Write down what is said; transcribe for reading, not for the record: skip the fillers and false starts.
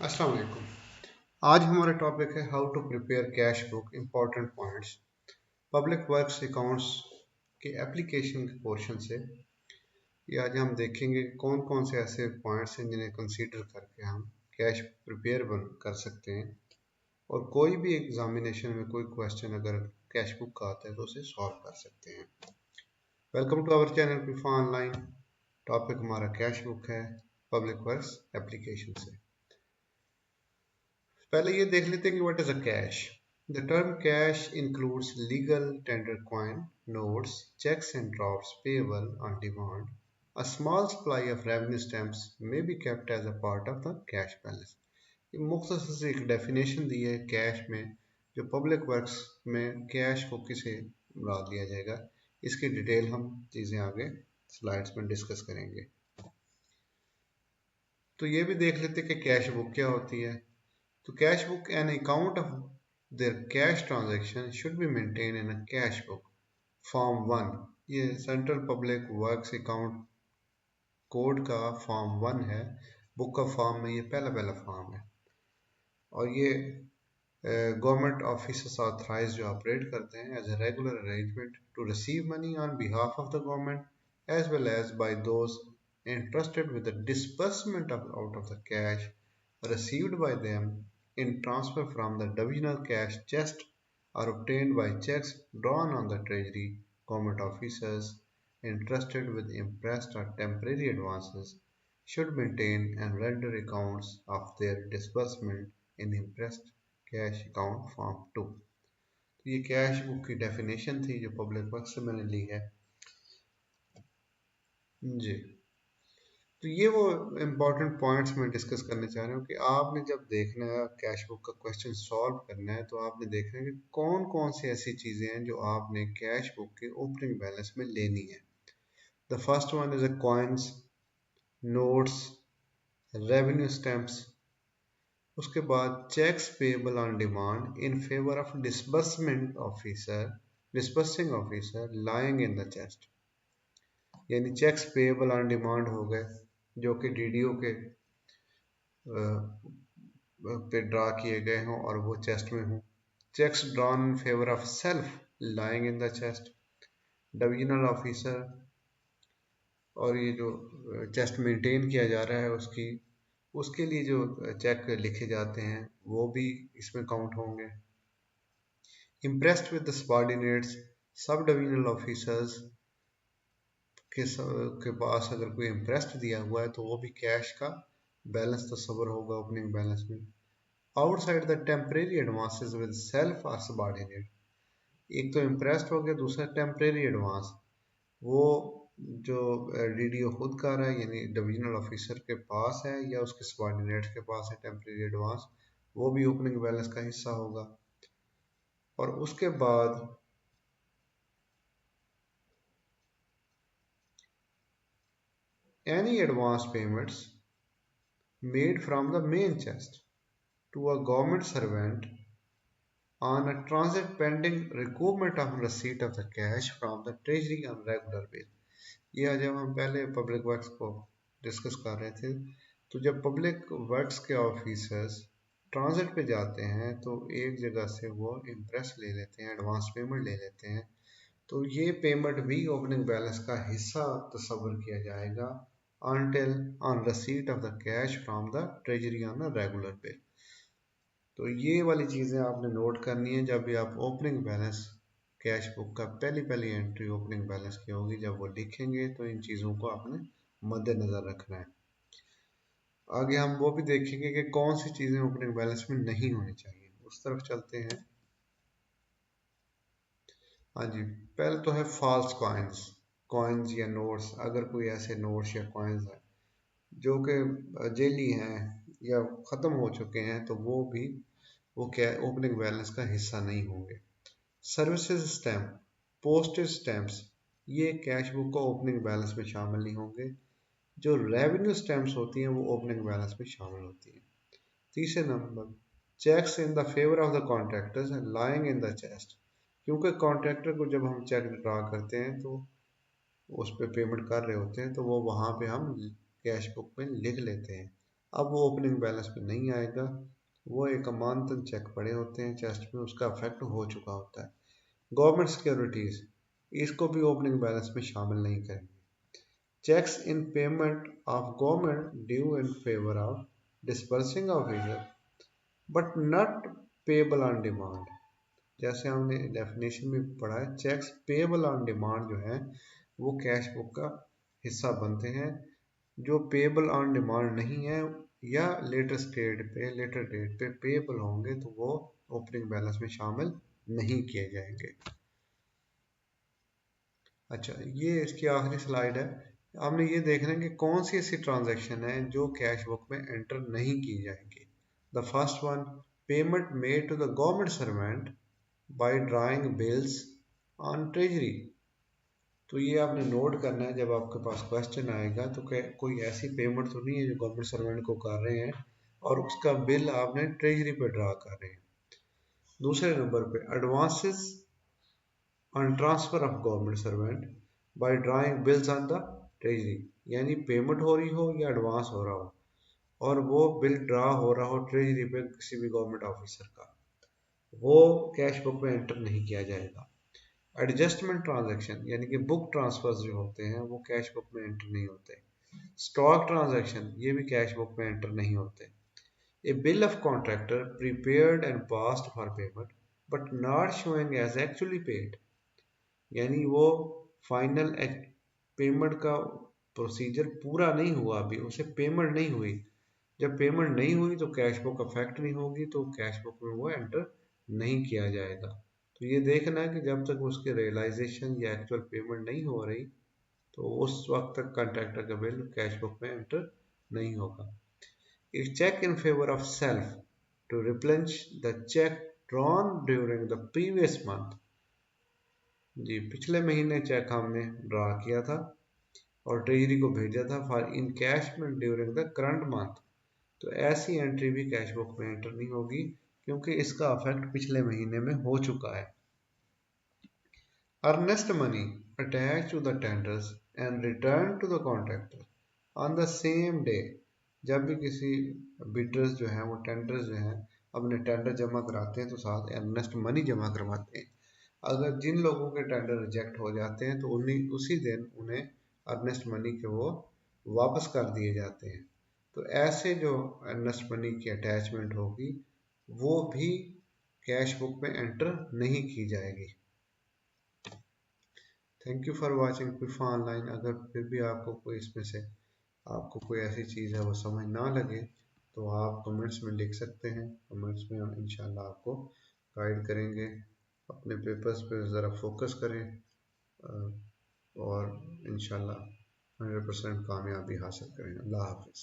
अस्सलाम वालेकुम। आज हमारा टॉपिक है how to prepare cash book important points public works accounts के एप्लीकेशन के पोर्शन से। ये आज हम देखेंगे कि कौन कौन से ऐसे पॉइंट्स हैं जिन्हें कंसीडर करके हम कैश प्रिपेयर कर सकते हैं और कोई भी एग्जामिनेशन में कोई क्वेश्चन अगर कैश बुक का आता है तो उसे सॉल्व कर सकते हैं। Welcome to our channel Pifa online. Topic हमारा कैश बुक है पब्लिक वर्क्स एप्लीकेशन से। पहले ये देख लेते हैं कि what is a cash. The term cash includes legal tender coin, notes, checks and drafts payable on demand. A small supply of revenue stamps may be kept as a part of the cash balance. ये मुख्तसर से एक definition दी है cash में, जो public works में cash को किसे मुराद लिया जाएगा। इसकी डिटेल हम चीज़ें आगे स्लाइड्स में डिस्कस करेंगे। तो ये भी देख लेते हैं कि कैश बुक क्या होती है। To cash book, an account of their cash transaction should be maintained in a cash book. Form 1 ये central public works account code का फॉर्म 1 है। बुक का फॉर्म में ये पहला फॉर्म है और ये गवर्नमेंट ऑफिसर्स ऑथराइज जो ऑपरेट करते हैं as a regular arrangement to receive money on behalf of the government as well as by those entrusted with the disbursement out of the cash received by them in transfer from the divisional cash chest or obtained by checks drawn on the treasury. Government officers entrusted with impressed or temporary advances should maintain and render accounts of their disbursement in impressed cash account form 2। तो ये cash book की definition थी जो public work से मैंने ली है जी। तो ये वो इम्पोर्टेंट पॉइंट्स मैं डिस्कस करने चाह रहा हूँ कि आपने जब देखना है कैश बुक का क्वेश्चन सॉल्व करना है तो आपने देखना है कि कौन कौन सी ऐसी चीज़ें हैं जो आपने कैश बुक के ओपनिंग बैलेंस में लेनी है। The first one is a coins, notes, revenue stamps. उसके बाद cheques payable on demand in favour of disbursing officer lying in the chest. यानी चेक्स पेएबल ऑन डिमांड हो गए जो कि डीडीओ के पे ड्रा किए गए हों और वो चेस्ट में हों। Cheques drawn in favour of self lying in the chest, divisional officer. और ये जो चेस्ट मेंटेन किया जा रहा है उसके लिए जो चेक लिखे जाते हैं वो भी इसमें काउंट होंगे। Impressed with the subordinates, sub divisional officers के पास अगर कोई इम्प्रेस्ड दिया हुआ है तो वो भी कैश का बैलेंस तस्वर होगा ओपनिंग बैलेंस में। Outside the temporary advances with self और सबऑर्डिनेट, एक तो इम्प्रेस्ड हो गया, दूसरा टेम्परेरी एडवांस, वो जो डीडीओ खुद कर रहा है यानी डिविजनल ऑफिसर के पास है या उसके सबऑर्डिनेट्स के पास है टेम्परेरी एडवांस, वो भी ओपनिंग बैलेंस का हिस्सा होगा। और उसके बाद any advance payments made from the main chest to a government servant on a transit pending recoupment of receipt of the cash from the treasury on regular basis। ये आज जब हम पहले पब्लिक वर्क्स को डिस्कस कर रहे थे तो जब पब्लिक वर्क्स के ऑफिसर्स ट्रांजिट पे जाते हैं तो एक जगह से वो इम्प्रेस ले लेते हैं, एडवांस पेमेंट ले लेते हैं, तो ये पेमेंट भी ओपनिंग बैलेंस का हिस्सा तस्वर किया जाएगा until on receipt of the cash from the treasury on a regular basis। तो ये वाली चीज़ें आपने नोट करनी है जब भी आप ओपनिंग बैलेंस कैश बुक का पहली एंट्री ओपनिंग बैलेंस की होगी, जब वो लिखेंगे तो इन चीज़ों को आपने मद्देनज़र रखना है। आगे हम वो भी देखेंगे कि कौन सी चीज़ें ओपनिंग बैलेंस में नहीं होनी चाहिए, उस तरफ चलते हैं। हाँ जी, पहले तो है फॉल्स कॉइन्स या नोट्स। अगर कोई ऐसे नोट्स या कॉइन्स हैं जो कि जेली हैं या ख़त्म हो चुके हैं तो वो क्या ओपनिंग बैलेंस का हिस्सा नहीं होंगे। सर्विसेज स्टैम्प, पोस्टेज स्टैम्प्स, ये कैश बुक का ओपनिंग बैलेंस में शामिल नहीं होंगे। जो रेवेन्यू स्टैम्प्स होती हैं वो ओपनिंग बैलेंस में शामिल होती हैं। तीसरे number, checks in the favour of the contractors lying in the chest, क्योंकि कॉन्ट्रैक्टर को जब हम चेक ड्रा करते हैं तो उस पर पेमेंट कर रहे होते हैं तो वो वहाँ पे हम कैश बुक में लिख लेते हैं। अब वो ओपनिंग बैलेंस में नहीं आएगा, वो एक अमानतन चेक पड़े होते हैं चेस्ट में, उसका इफेक्ट हो चुका होता है। गवर्नमेंट सिक्योरिटीज, इसको भी ओपनिंग बैलेंस में शामिल नहीं करेंगे। Checks in payment of government due in favour of dispersing officer but not payable on demand. जैसे हमने डेफिनेशन में पढ़ा है, चेक्स पेबल ऑन डिमांड जो है वो कैश बुक का हिस्सा बनते हैं। जो पेबल ऑन डिमांड नहीं है या लेटर डेट पे पेबल होंगे तो वो ओपनिंग बैलेंस में शामिल नहीं किए जाएंगे। अच्छा, ये इसकी आखिरी स्लाइड है। हमने ये देखना है कि कौन सी ऐसी ट्रांजैक्शन है जो कैश बुक में एंटर नहीं की जाएंगी। The first one, payment made to the government servant by drawing bills on treasury. तो ये आपने नोट करना है, जब आपके पास क्वेश्चन आएगा तो कोई ऐसी पेमेंट तो नहीं है जो गवर्नमेंट सर्वेंट को कर रहे हैं और उसका बिल आपने ट्रेजरी पे ड्रा कर रहे हैं। दूसरे नंबर पे, advances on transfer of government servant by drawing bills on the treasury, यानी पेमेंट हो रही हो या एडवांस हो रहा हो और वो बिल ड्रा हो रहा हो ट्रेजरी पे किसी भी गवर्नमेंट ऑफिसर का, वो कैश बुक में एंटर नहीं किया जाएगा। एडजस्टमेंट ट्रांजैक्शन यानी कि बुक ट्रांसफर्स जो होते हैं वो कैश बुक में एंटर नहीं होते। स्टॉक ट्रांजैक्शन ये भी कैश बुक में एंटर नहीं होते। A bill of contractor prepared and passed for payment but not showing as actually paid, यानी वो फाइनल पेमेंट का प्रोसीजर पूरा नहीं हुआ, अभी उसे पेमेंट नहीं हुई। जब पेमेंट नहीं हुई तो कैश बुक अफेक्ट नहीं होगी, तो कैश बुक में वो एंटर नहीं किया जाएगा। तो ये देखना है कि जब तक उसके रियलाइजेशन या एक्चुअल पेमेंट नहीं हो रही तो उस वक्त तक कॉन्ट्रैक्टर का बिल कैश बुक में एंटर नहीं होगा। A check in favor of self to replenish the check drawn during the previous month। जी, पिछले महीने चेक हमने ड्रा किया था और ट्रेजरी को भेजा था for encashment during the current month. तो ऐसी एंट्री भी कैश बुक में एंटर नहीं होगी क्योंकि इसका अफेक्ट पिछले महीने में हो चुका है। Earnest money attach to the tenders and return to the contractor on the same day. जब भी किसी बिडर्स जो हैं वो टेंडर्स जो हैं अपने टेंडर जमा कराते हैं तो साथ अर्नेस्ट मनी जमा करवाते हैं। अगर जिन लोगों के टेंडर रिजेक्ट हो जाते हैं तो उन्हीं उसी दिन उन्हें अर्नेस्ट मनी के वो वापस कर दिए जाते हैं। तो ऐसे जो अर्नेस्ट मनी की अटैचमेंट होगी वो भी कैश बुक में एंटर नहीं की जाएगी। Thank you for watching Pifa online. अगर फिर भी आपको कोई इसमें से आपको कोई ऐसी चीज़ है वो समझ ना लगे तो आप कमेंट्स में लिख सकते हैं। कमेंट्स में हम इंशाल्लाह आपको गाइड करेंगे। अपने पेपर्स पे ज़रा फोकस करें और इंशाल्लाह 100% कामयाबी हासिल करें। अल्लाह हाफिज़।